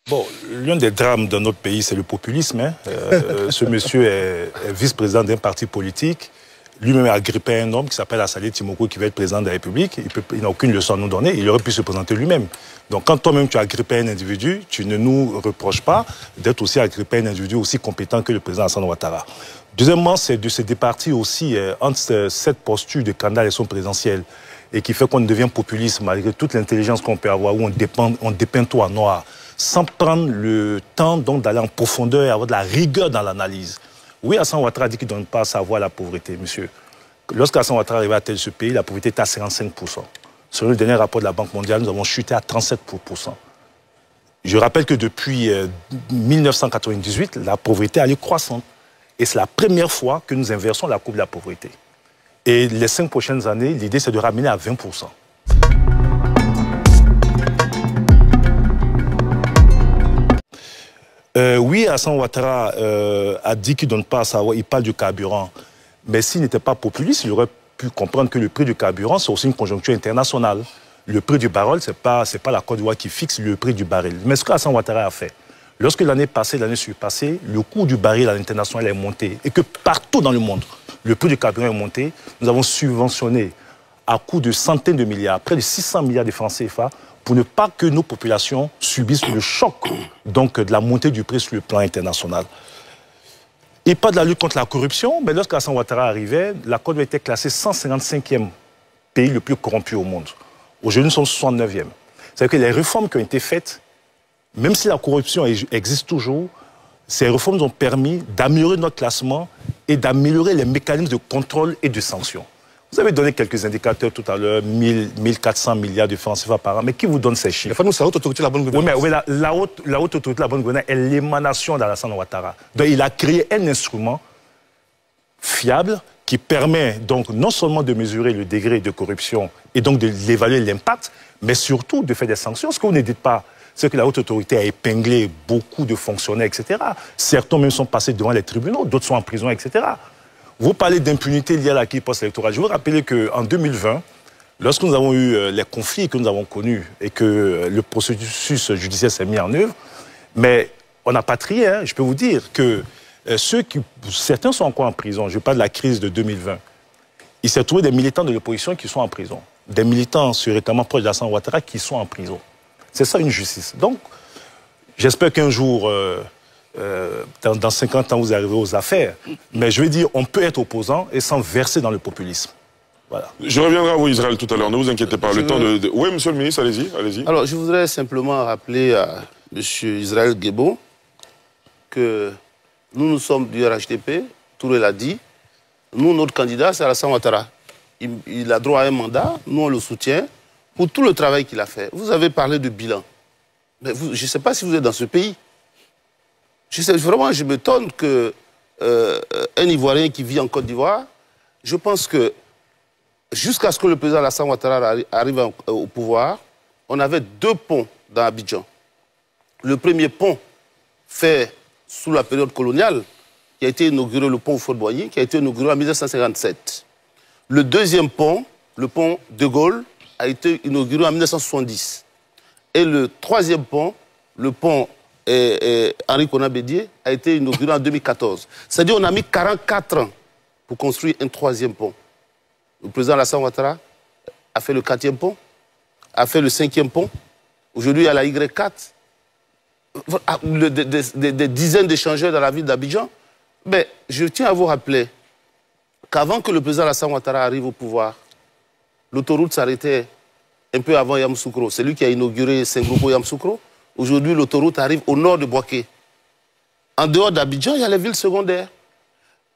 Bon, l'un des drames de notre pays, c'est le populisme. Hein. Ce monsieur est vice-président d'un parti politique. Lui-même a agrippé un homme qui s'appelle Assalé Timoko, qui va être président de la République. Il n'a aucune leçon à nous donner. Il aurait pu se présenter lui-même. Donc, quand toi-même tu as agrippé un individu, tu ne nous reproches pas d'être aussi agrippé un individu aussi compétent que le président Alassane Ouattara. Deuxièmement, c'est de se départir aussi entre cette posture de candidat à l'élection présidentielle et qui fait qu'on devient populiste malgré toute l'intelligence qu'on peut avoir, où on dépeint tout en noir, sans prendre le temps d'aller en profondeur et avoir de la rigueur dans l'analyse. Oui, Alassane Ouattara dit qu'il ne donne pas sa voix à la pauvreté, monsieur. Lorsqu'Alassane Ouattara arrivait à tel ce pays, la pauvreté était à 55%. Selon le dernier rapport de la Banque mondiale, nous avons chuté à 37%. Je rappelle que depuis 1998, la pauvreté allait croissante. Et c'est la première fois que nous inversons la courbe de la pauvreté. Et les 5 prochaines années, l'idée, c'est de ramener à 20%. Oui, Alassane Ouattara a dit qu'il ne donne pas à savoir, il parle du carburant. Mais s'il n'était pas populiste, il aurait pu comprendre que le prix du carburant, c'est aussi une conjoncture internationale. Le prix du baril, ce n'est pas la Côte d'Ivoire qui fixe le prix du baril. Mais ce qu'Alassane Ouattara a fait, lorsque l'année passée, l'année surpassée, le coût du baril à l'international est monté et que partout dans le monde, le prix du carburant est monté, nous avons subventionné à coût de centaines de milliards, près de 600 milliards de francs CFA, pour ne pas que nos populations subissent le choc donc, de la montée du prix sur le plan international. Et pas de la lutte contre la corruption, mais lorsqu'Alassane Ouattara arrivait, la Côte d'Ivoire était classée 155e pays le plus corrompu au monde. Aujourd'hui, nous sommes 69e. C'est-à-dire que les réformes qui ont été faites, même si la corruption existe toujours, ces réformes ont permis d'améliorer notre classement et d'améliorer les mécanismes de contrôle et de sanction. Vous avez donné quelques indicateurs tout à l'heure, 1400 milliards de francs CFA par an, mais qui vous donne ces chiffres? Nous, c'est la haute autorité de la bonne gouvernance. Oui, mais la haute autorité de la bonne gouvernance est l'émanation d'Alassane Ouattara. Donc, il a créé un instrument fiable qui permet donc non seulement de mesurer le degré de corruption et donc d'évaluer l'impact, mais surtout de faire des sanctions. Ce que vous ne dites pas, c'est que la haute autorité a épinglé beaucoup de fonctionnaires, etc. Certains même sont passés devant les tribunaux, d'autres sont en prison, etc. Vous parlez d'impunité liée à l'acquis post-électoral. Je veux rappeler qu'en 2020, lorsque nous avons eu les conflits que nous avons connus et que le processus judiciaire s'est mis en œuvre, mais on n'a pas trié. Hein. Je peux vous dire que certains sont encore en prison. Je parle de la crise de 2020. Il s'est trouvé des militants de l'opposition qui sont en prison. Des militants récemment proches d'Alassane Ouattara qui sont en prison. C'est ça une justice. Donc, j'espère qu'un jour, dans 50 ans, vous arriverez aux affaires. Mais je veux dire, on peut être opposant et sans verser dans le populisme. Voilà. Je reviendrai à vous, Israël, tout à l'heure. Ne vous inquiétez pas. Oui, monsieur le ministre, allez-y. Allez-y. Alors, je voudrais simplement rappeler à M. Israël Guebo que nous sommes du RHDP, Touré l'a dit. Nous, notre candidat, c'est Alassane Ouattara. Il a droit à un mandat, nous, on le soutient pour tout le travail qu'il a fait. Vous avez parlé de bilan. Mais je ne sais pas si vous êtes dans ce pays. Vraiment, je m'étonne qu'un Ivoirien qui vit en Côte d'Ivoire, je pense que jusqu'à ce que le président Alassane Ouattara arrive au pouvoir, on avait 2 ponts dans Abidjan. Le premier pont fait sous la période coloniale, qui a été inauguré, le pont Houphouët-Boigny, qui a été inauguré en 1957. Le deuxième pont, le pont de Gaulle, a été inauguré en 1970. Et le troisième pont, le pont Henri Konan Bédié, a été inauguré en 2014. C'est-à-dire qu'on a mis 44 ans pour construire un 3e pont. Le président Alassane Ouattara a fait le 4e pont, a fait le 5e pont. Aujourd'hui, il y a la Y4. Des dizaines d'échangeurs dans la ville d'Abidjan. Mais je tiens à vous rappeler qu'avant que le président Alassane Ouattara arrive au pouvoir, l'autoroute s'arrêtait un peu avant Yamoussoukro. C'est lui qui a inauguré Senghoko-Yamoussoukro. Aujourd'hui, l'autoroute arrive au nord de Bouaké. En dehors d'Abidjan, il y a les villes secondaires.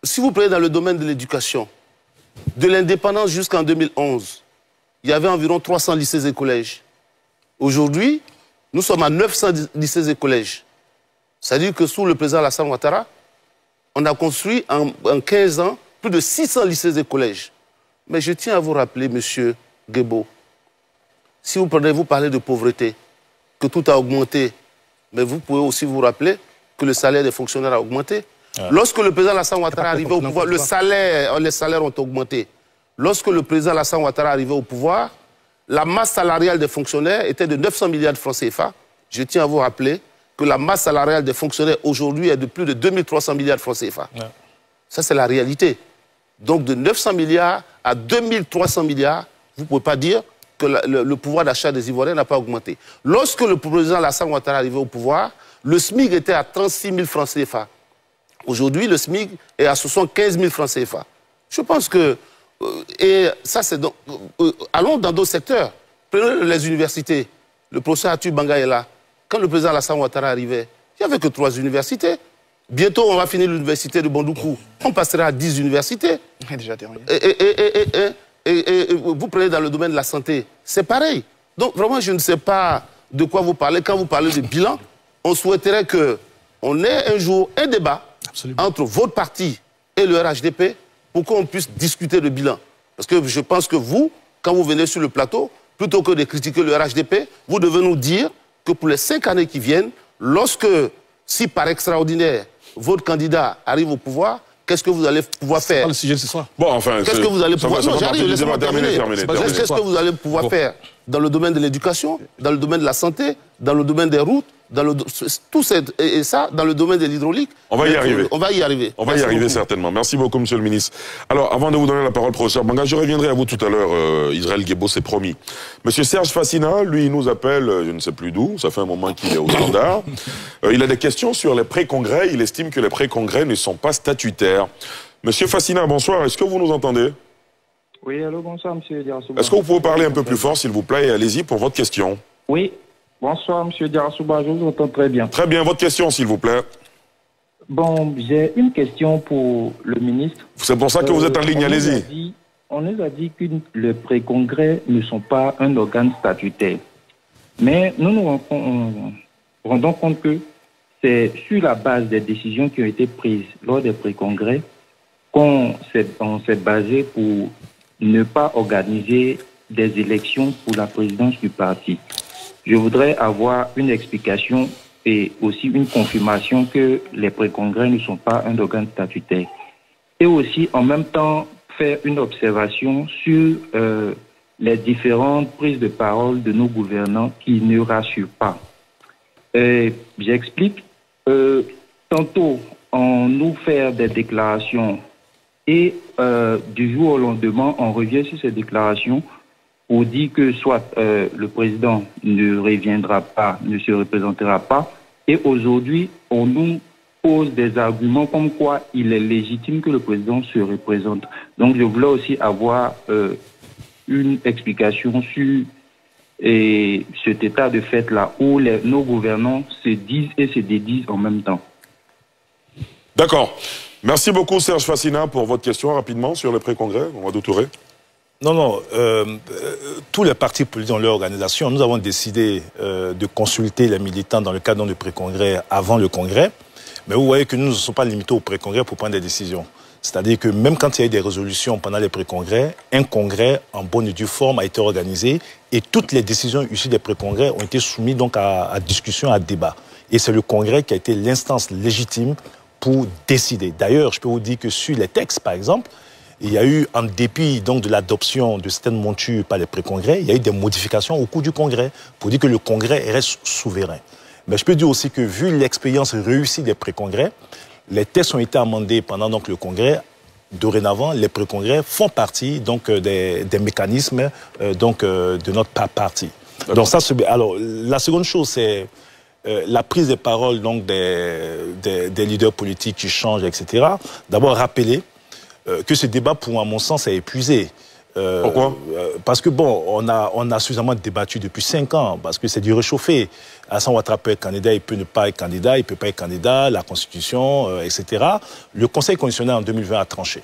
Si vous prenez dans le domaine de l'éducation, de l'indépendance jusqu'en 2011, il y avait environ 300 lycées et collèges. Aujourd'hui, nous sommes à 900 lycées et collèges. C'est-à-dire que sous le président Alassane Ouattara, on a construit en 15 ans plus de 600 lycées et collèges. Mais je tiens à vous rappeler, monsieur Guebo, si vous parlez de pauvreté, que tout a augmenté, mais vous pouvez aussi vous rappeler que le salaire des fonctionnaires a augmenté. Lorsque le président Alassane Ouattara arrivait au pouvoir, les salaires ont augmenté. Lorsque le président Alassane Ouattara arrivait au pouvoir, la masse salariale des fonctionnaires était de 900 milliards de francs CFA. Je tiens à vous rappeler que la masse salariale des fonctionnaires aujourd'hui est de plus de 2300 milliards de francs CFA. Ouais. Ça, c'est la réalité. Donc, de 900 milliards à 2300 milliards, vous ne pouvez pas dire que le pouvoir d'achat des Ivoiriens n'a pas augmenté. Lorsque le président Alassane Ouattara est arrivé au pouvoir, le SMIC était à 36 000 francs CFA. Aujourd'hui, le SMIC est à 75 000 francs CFA. Je pense que... et ça, c'est donc... allons dans d'autres secteurs. Prenez les universités. Le professeur Atu Banga est là. Quand le président Alassane Ouattara arrivait, il n'y avait que 3 universités. Bientôt, on va finir l'université de Bondoukou. On passera à 10 universités. Déjà terminé. Et vous prenez dans le domaine de la santé, c'est pareil. Donc, vraiment, je ne sais pas de quoi vous parlez. Quand vous parlez de bilan, on souhaiterait qu'on ait un jour un débat entre votre parti et le RHDP pour qu'on puisse discuter de bilan. Parce que je pense que vous, quand vous venez sur le plateau, plutôt que de critiquer le RHDP, vous devez nous dire que pour les 5 années qui viennent, lorsque, si par extraordinaire, votre candidat arrive au pouvoir, qu'est-ce que vous allez pouvoir faire? C'est pas le sujet de ce soir. Bon, enfin, qu'est-ce que vous allez pouvoir... Non, j'arrive, laissez-moi terminer. Qu'est-ce que vous allez pouvoir faire dans le domaine de l'éducation, dans le domaine de la santé, dans le domaine des routes, dans le, tout et ça, dans le domaine de l'hydraulique? On va y arriver. On va y arriver. On va y arriver certainement. Merci beaucoup, monsieur le ministre. Alors, avant de vous donner la parole, professeur Banga, je reviendrai à vous tout à l'heure. Israël Guébo s'est promis. Monsieur Serge Fassina, lui, il nous appelle, je ne sais plus d'où, ça fait un moment qu'il est au standard. Il a des questions sur les pré-congrès. Il estime que les pré-congrès ne sont pas statutaires. Monsieur Fassina, bonsoir. Est-ce que vous nous entendez? Oui, allô, bonsoir, monsieur Diarrassouba. Est-ce que vous pouvez parler un peu plus fort, s'il vous plaît, et allez-y pour votre question? Oui, bonsoir, monsieur Diarrassouba, je vous entends très bien. Très bien, votre question, s'il vous plaît. Bon, j'ai une question pour le ministre. C'est pour ça que vous êtes en ligne, allez-y. On nous a dit que les pré-congrès ne sont pas un organe statutaire. Mais nous nous rendons compte que c'est sur la base des décisions qui ont été prises lors des pré-congrès qu'on s'est basé pour ne pas organiser des élections pour la présidence du parti. Je voudrais avoir une explication et aussi une confirmation que les pré-congrès ne sont pas un organe statutaire. Et aussi, en même temps, faire une observation sur les différentes prises de parole de nos gouvernants qui ne rassurent pas. J'explique. Tantôt, on nous fait des déclarations et du jour au lendemain, on revient sur ces déclarations pour dire que soit le président ne reviendra pas, ne se représentera pas. Et aujourd'hui, on nous pose des arguments comme quoi il est légitime que le président se représente. Donc, je voulais aussi avoir une explication sur cet état de fait-là où nos gouvernants se disent et se dédisent en même temps. D'accord. Merci beaucoup, Serge Fassina, pour votre question rapidement sur le pré-congrès. Mamadou Touré. Non, tous les partis politiques dans leur organisation, nous avons décidé de consulter les militants dans le cadre du pré-congrès avant le congrès. Mais vous voyez que nous ne sommes pas limités au pré-congrès pour prendre des décisions. C'est-à-dire que même quand il y a eu des résolutions pendant les pré-congrès, un congrès en bonne et due forme a été organisé et toutes les décisions issues des pré-congrès ont été soumises donc à discussion, à débat. Et c'est le congrès qui a été l'instance légitime pour décider. D'ailleurs, je peux vous dire que sur les textes, par exemple, il y a eu, en dépit donc de l'adoption de certaines montures par les pré-congrès, il y a eu des modifications au cours du congrès pour dire que le congrès reste souverain. Mais je peux dire aussi que vu l'expérience réussie des pré-congrès, les textes ont été amendés pendant donc le congrès. Dorénavant, les pré-congrès font partie donc des mécanismes de notre parti. Donc ça, alors la seconde chose, c'est la prise de parole donc des leaders politiques qui changent, etc. D'abord rappeler que ce débat, à mon sens, est épuisé. Pourquoi? Parce que bon, on a suffisamment débattu depuis 5 ans, parce que c'est du réchauffé. Alassane Ouattara peut être candidat, il peut ne pas être candidat, il peut pas être candidat, la Constitution, etc. Le Conseil constitutionnel en 2020 a tranché,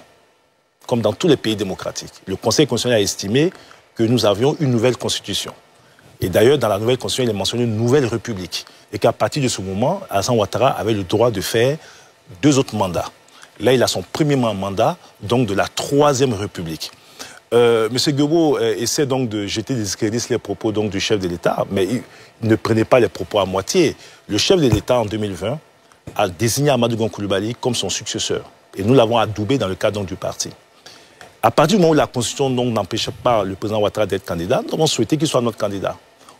comme dans tous les pays démocratiques. Le Conseil constitutionnel a estimé que nous avions une nouvelle Constitution. Et d'ailleurs, dans la nouvelle Constitution, il est mentionné une nouvelle République. Et qu'à partir de ce moment, Alassane Ouattara avait le droit de faire 2 autres mandats. Là, il a son premier mandat, donc de la 3e République. M. Gbagbo essaie donc de jeter des discrédits sur les propos donc, du chef de l'État, mais il ne prenait pas les propos à moitié. Le chef de l'État, en 2020, a désigné Amadou Gon Coulibaly comme son successeur. Et nous l'avons adoubé dans le cadre donc, du parti. À partir du moment où la Constitution n'empêchait pas le président Ouattara d'être candidat, nous avons souhaité qu'il soit notre candidat.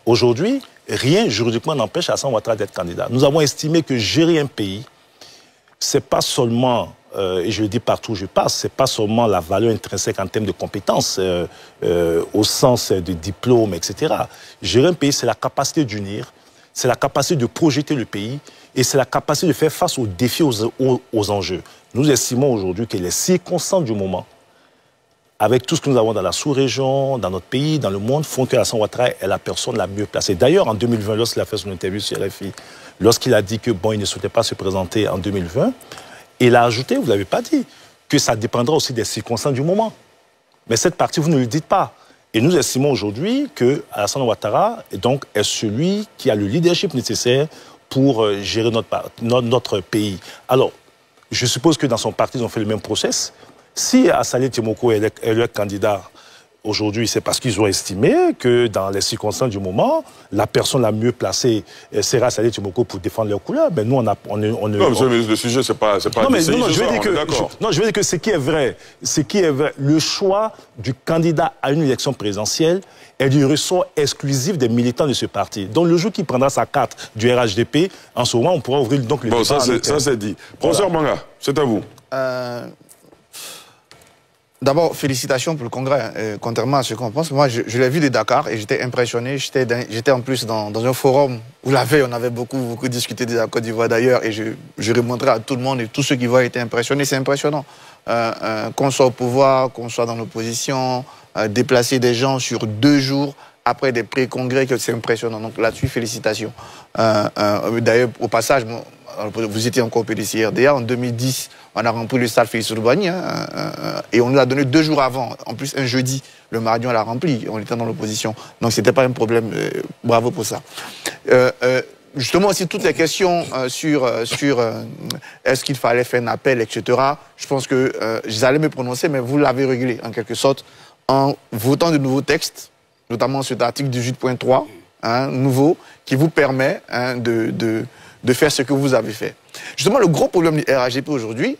Aujourd'hui, rien juridiquement n'empêche Alassane Ouattara d'être candidat. Nous avons estimé que gérer un pays, c'est pas seulement, et je le dis partout où je passe, c'est pas seulement la valeur intrinsèque en termes de compétences, au sens de diplôme, etc. Gérer un pays, c'est la capacité d'unir, c'est la capacité de projeter le pays, et c'est la capacité de faire face aux défis, aux enjeux. Nous estimons aujourd'hui que les circonstances du moment, avec tout ce que nous avons dans la sous-région, dans notre pays, dans le monde, font que Alassane Ouattara est la personne la mieux placée. D'ailleurs, en 2020, lorsqu'il a fait son interview sur RFI, lorsqu'il a dit que bon, il ne souhaitait pas se présenter en 2020, il a ajouté, vous ne l'avez pas dit, que ça dépendra aussi des circonstances du moment. Mais cette partie, vous ne le dites pas. Et nous estimons aujourd'hui que Alassane Ouattara est celui qui a le leadership nécessaire pour gérer notre pays. Alors, je suppose que dans son parti, ils ont fait le même process. Si Assalé Timoko est le candidat aujourd'hui, c'est parce qu'ils ont estimé que dans les circonstances du moment, la personne la mieux placée sera Assalé Timoko pour défendre leurs couleurs. Ben nous, non, monsieur le sujet, c'est pas non, mais non, je veux dire que ce qui est vrai, le choix du candidat à une élection présidentielle est du ressort exclusif des militants de ce parti. Donc le jour qui prendra sa carte du RHDP, en ce moment, on pourra ouvrir donc le débat. Bon, ça c'est dit. Professeur Manga, c'est à vous. D'abord, félicitations pour le congrès. Contrairement à ce qu'on pense, moi, je l'ai vu de Dakar et j'étais impressionné. J'étais en plus dans un forum où la veille, on avait beaucoup discuté de la Côte d'Ivoire d'ailleurs et je remontrais à tout le monde et tous ceux qui voient étaient impressionnés. C'est impressionnant. Qu'on soit au pouvoir, qu'on soit dans l'opposition, déplacer des gens sur 2 jours après des pré-congrès, c'est impressionnant. Donc là-dessus, félicitations. D'ailleurs, au passage, vous étiez encore PDC RDA. En 2010, on a rempli le stade Félix Houphouët-Boigny et on nous l'a donné 2 jours avant. En plus, un jeudi, le mardi, on l'a rempli. On était dans l'opposition. Donc, c'était pas un problème. Bravo pour ça. Justement, aussi, toutes les questions sur est-ce qu'il fallait faire un appel, etc. Je pense que j'allais me prononcer, mais vous l'avez réglé, en quelque sorte, en votant de nouveaux textes, notamment cet article 18.3, nouveau, qui vous permet de faire ce que vous avez fait. Justement, le gros problème du RHDP aujourd'hui,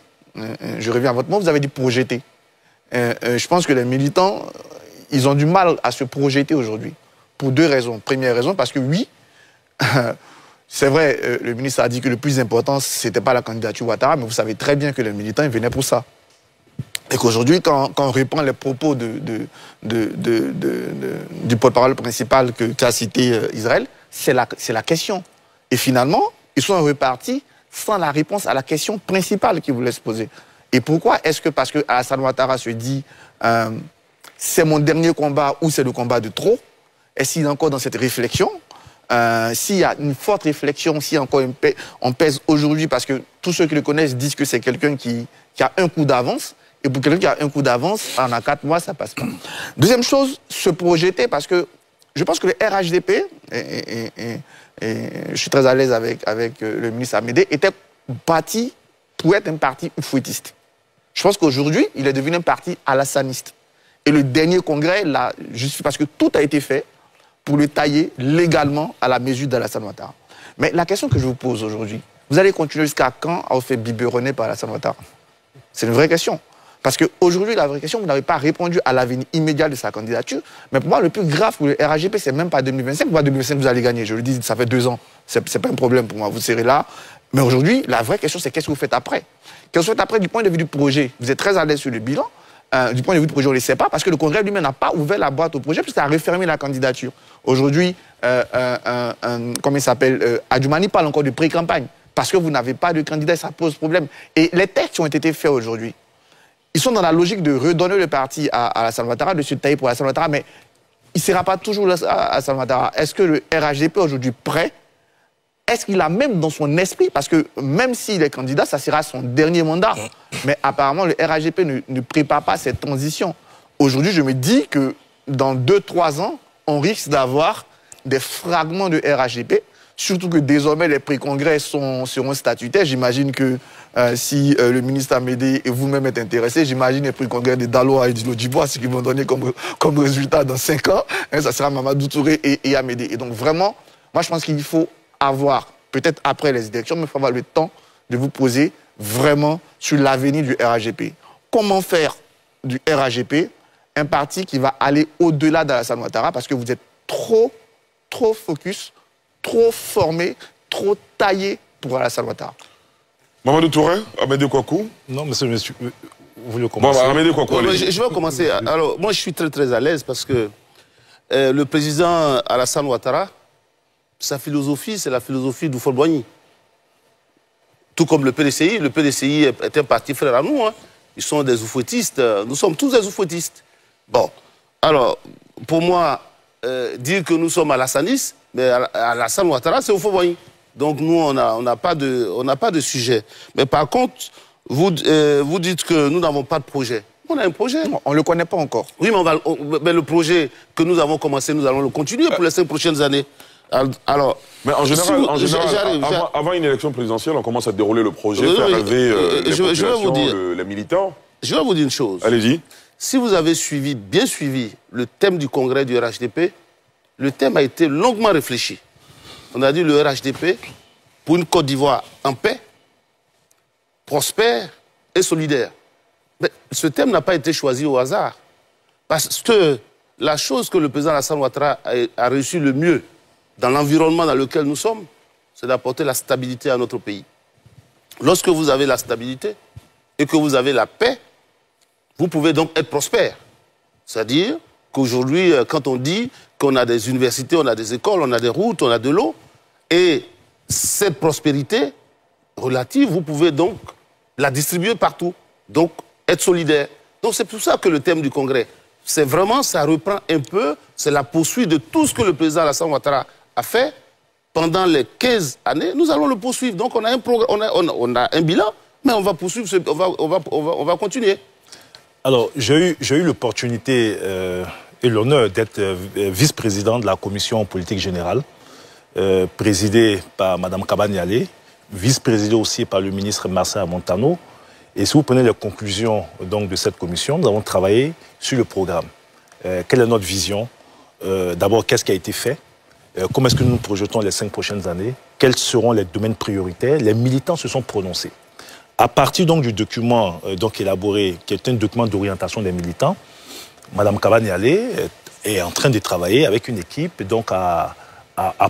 je reviens à votre mot, vous avez dit projeter. Je pense que les militants, ils ont du mal à se projeter aujourd'hui, pour 2 raisons. Première raison, parce que oui, c'est vrai, le ministre a dit que le plus important, ce n'était pas la candidature Ouattara, mais vous savez très bien que les militants, ils venaient pour ça. Et qu'aujourd'hui, quand on reprend les propos du porte-parole principal qu'a cité Israël, c'est la question. Et finalement, ils sont repartis sans la réponse à la question principale qu'ils voulaient se poser. Et pourquoi est-ce que, parce que Alassane Ouattara se dit c'est mon dernier combat ou c'est le combat de trop? Est-ce qu'il est encore dans cette réflexion? S'il y a une forte réflexion, si encore on pèse aujourd'hui, parce que tous ceux qui le connaissent disent que c'est quelqu'un qui a un coup d'avance, et pour quelqu'un qui a un coup d'avance, en 4 mois, ça passe pas. Deuxième chose, se projeter, parce que je pense que le RHDP, et je suis très à l'aise avec le ministre Amédée, était bâti pour être un parti fouettiste. Je pense qu'aujourd'hui, il est devenu un parti alassaniste. Et le dernier congrès, là, juste parce que tout a été fait pour le tailler légalement à la mesure d'Alassane Ouattara. Mais la question que je vous pose aujourd'hui, vous allez continuer jusqu'à quand à vous faire biberonner par Alassane Ouattara? C'est une vraie question. Parce qu'aujourd'hui, la vraie question, vous n'avez pas répondu à l'avenir immédiat de sa candidature. Mais pour moi, le plus grave pour le RHDP, c'est même pas 2025. Pour moi, 2025, vous allez gagner. Je le dis, ça fait 2 ans. C'est pas un problème pour moi. Vous serez là. Mais aujourd'hui, la vraie question, c'est qu'est-ce que vous faites après? Qu'est-ce que vous faites après du point de vue du projet? Vous êtes très à l'aise sur le bilan. Du point de vue du projet, on ne le sait pas, parce que le Congrès lui-même n'a pas ouvert la boîte au projet, puisqu'il a refermé la candidature. Aujourd'hui, comment il s'appelle, Adjoumani parle encore de pré-campagne, parce que vous n'avez pas de candidat, ça pose problème. Et les textes qui ont été faits aujourd'hui, ils sont dans la logique de redonner le parti à Alassane Ouattara, de se tailler pour Alassane Ouattara, mais il ne sera pas toujours Alassane Ouattara. Est-ce que le RHDP aujourd'hui prêt? Est-ce qu'il a même dans son esprit, parce que même s'il est candidat, ça sera son dernier mandat. Mais apparemment, le RHDP ne prépare pas cette transition. Aujourd'hui, je me dis que dans 2-3 ans, on risque d'avoir des fragments de RHDP, surtout que désormais, les pré-congrès seront statutaires. J'imagine que si le ministre Amédée et vous-même êtes intéressés, j'imagine les pré-congrès de Daloa et de Lodjibois, ce qu'ils vont donner comme résultat dans 5 ans, ça sera Mamadou Touré et Amédée. Et donc vraiment, moi je pense qu'il faut avoir, peut-être après les élections, mais il faut avoir le temps de vous poser vraiment sur l'avenir du RHDP. Comment faire du RHDP un parti qui va aller au-delà d'Alassane Ouattara, parce que vous êtes trop focus trop formés, trop taillés pour Alassane Ouattara. Mamadou Touré, Amédée Kouakou. Non, monsieur, vous voulez Bon, commencer? Amédée Kouakou, Je vais commencer. Alors, moi, je suis très à l'aise parce que le président Alassane Ouattara, sa philosophie, c'est la philosophie d'Oufol-Boigny. Tout comme le PDCI. Le PDCI est un parti frère à nous. Hein. Ils sont des oufouettistes. Nous sommes tous des oufouettistes. Bon, alors, pour moi, dire que nous sommes alassanistes, mais Alassane Ouattara, c'est Oufol-Boigny. Donc nous, on n'a pas de sujet. Mais par contre, vous dites que nous n'avons pas de projet. On a un projet. Non, on ne le connaît pas encore. Oui, mais le projet que nous avons commencé, nous allons le continuer pour les 5 prochaines années. Alors, mais en général, j'arrive. Avant une élection présidentielle, on commence à dérouler le projet, faire rêver les populations, les militants. Je vais vous dire une chose. Allez-y. Si vous avez bien suivi le thème du congrès du RHDP, le thème a été longuement réfléchi. On a dit le RHDP pour une Côte d'Ivoire en paix, prospère et solidaire. Mais ce thème n'a pas été choisi au hasard. Parce que la chose que le président Alassane Ouattara a réussi le mieux dans l'environnement dans lequel nous sommes, c'est d'apporter la stabilité à notre pays. Lorsque vous avez la stabilité et que vous avez la paix, vous pouvez donc être prospère. C'est-à-dire qu'aujourd'hui, quand on dit qu'on a des universités, on a des écoles, on a des routes, on a de l'eau, et cette prospérité relative, vous pouvez donc la distribuer partout. Donc, être solidaire. Donc, c'est pour ça que le thème du congrès, c'est vraiment, ça reprend un peu, c'est la poursuite de tout ce que le président Alassane Ouattara a fait pendant les 15 années. Nous allons le poursuivre. Donc, on a un programme, on a un bilan, mais on va poursuivre, on va continuer. Alors, j'ai eu l'opportunité et l'honneur d'être vice-président de la commission politique générale, présidée par Mme Kabaniale, vice-présidée aussi par le ministre Marcel Montano. Et si vous prenez les conclusions donc, de cette commission, nous avons travaillé sur le programme. Quelle est notre vision? D'abord, qu'est-ce qui a été fait? Comment est-ce que nous nous projetons les 5 prochaines années? Quels seront les domaines prioritaires? Les militants se sont prononcés. À partir donc, du document donc, élaboré, qui est un document d'orientation des militants, Mme Kabaniale est en train de travailler avec une équipe donc, à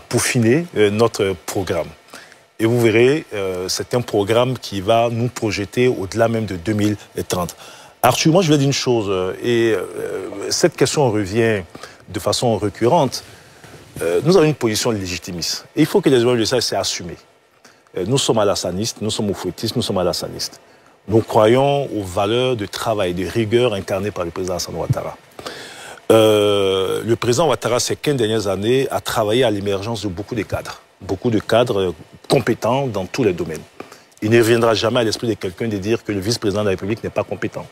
peaufiner notre programme. Et vous verrez, c'est un programme qui va nous projeter au-delà même de 2030. Arthur, moi je vais dire une chose, et cette question revient de façon récurrente. Nous avons une position légitimiste. Et il faut que les gens le sachent, c'est assumé. Nous sommes alassanistes, nous sommes oufouettistes, nous sommes alassanistes. Nous croyons aux valeurs de travail, de rigueur incarnées par le président Alassane Ouattara. Le président Ouattara, ces 15 dernières années, a travaillé à l'émergence de beaucoup de cadres compétents dans tous les domaines. Il ne reviendra jamais à l'esprit de quelqu'un de dire que le vice-président de la République n'est pas compétent.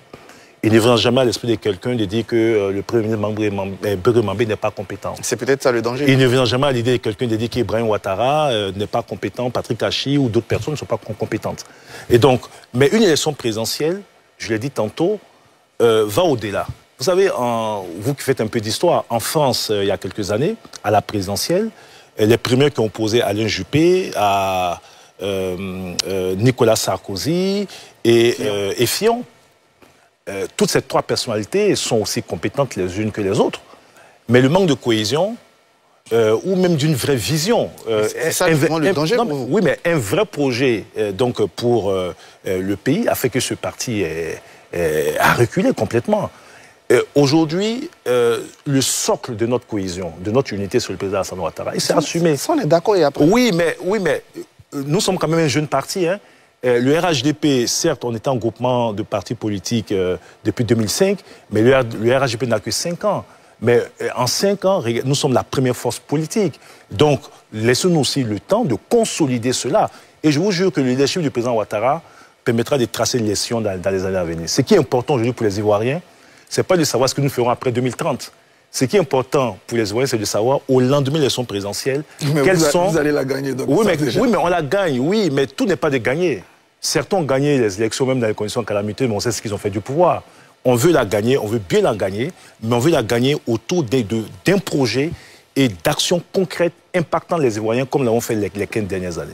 Il ne reviendra jamais à l'esprit de quelqu'un de dire que le premier ministre Béry Mambé n'est pas compétent. C'est peut-être ça le danger. Il ne reviendra jamais à l'idée de quelqu'un de dire qu'Ibrahim Ouattara n'est pas compétent, Patrick Hachi ou d'autres personnes ne sont pas compétentes. Et donc, mais une élection présidentielle, je l'ai dit tantôt, va au-delà. Vous savez, vous qui faites un peu d'histoire, en France, il y a quelques années, à la présidentielle, les premiers qui ont opposé Alain Juppé à Nicolas Sarkozy et Fillon. Toutes ces 3 personnalités sont aussi compétentes les unes que les autres. Mais le manque de cohésion, ou même d'une vraie vision... c'est ça le danger pour vous. Oui, mais un vrai projet donc, pour le pays a fait que ce parti a reculé complètement. Aujourd'hui, le socle de notre cohésion, de notre unité sur le président Alassane Ouattara, il s'est assumé. Ça, on est d'accord et après. Oui, mais nous sommes quand même un jeune parti. Hein. Le RHDP, certes, on était en groupement de partis politiques depuis 2005, mais le RHDP n'a que 5 ans. Mais en 5 ans, nous sommes la première force politique. Donc, laissons-nous aussi le temps de consolider cela. Et je vous jure que le leadership du président Ouattara permettra de tracer les sillons dans les années à venir. Ce qui est important aujourd'hui pour les Ivoiriens, ce n'est pas de savoir ce que nous ferons après 2030. Ce qui est important pour les Ivoiriens, c'est de savoir, au lendemain de l'élection présidentielle, quelles sont... Vous allez la gagner. Donc oui, mais on la gagne, oui, mais tout n'est pas de gagner. Certains ont gagné les élections, même dans les conditions calamiteuses, mais on sait ce qu'ils ont fait du pouvoir. On veut la gagner, on veut bien la gagner, mais on veut la gagner autour d'un projet et d'actions concrètes impactant les Ivoiriens, comme l'avons fait les 15 dernières années.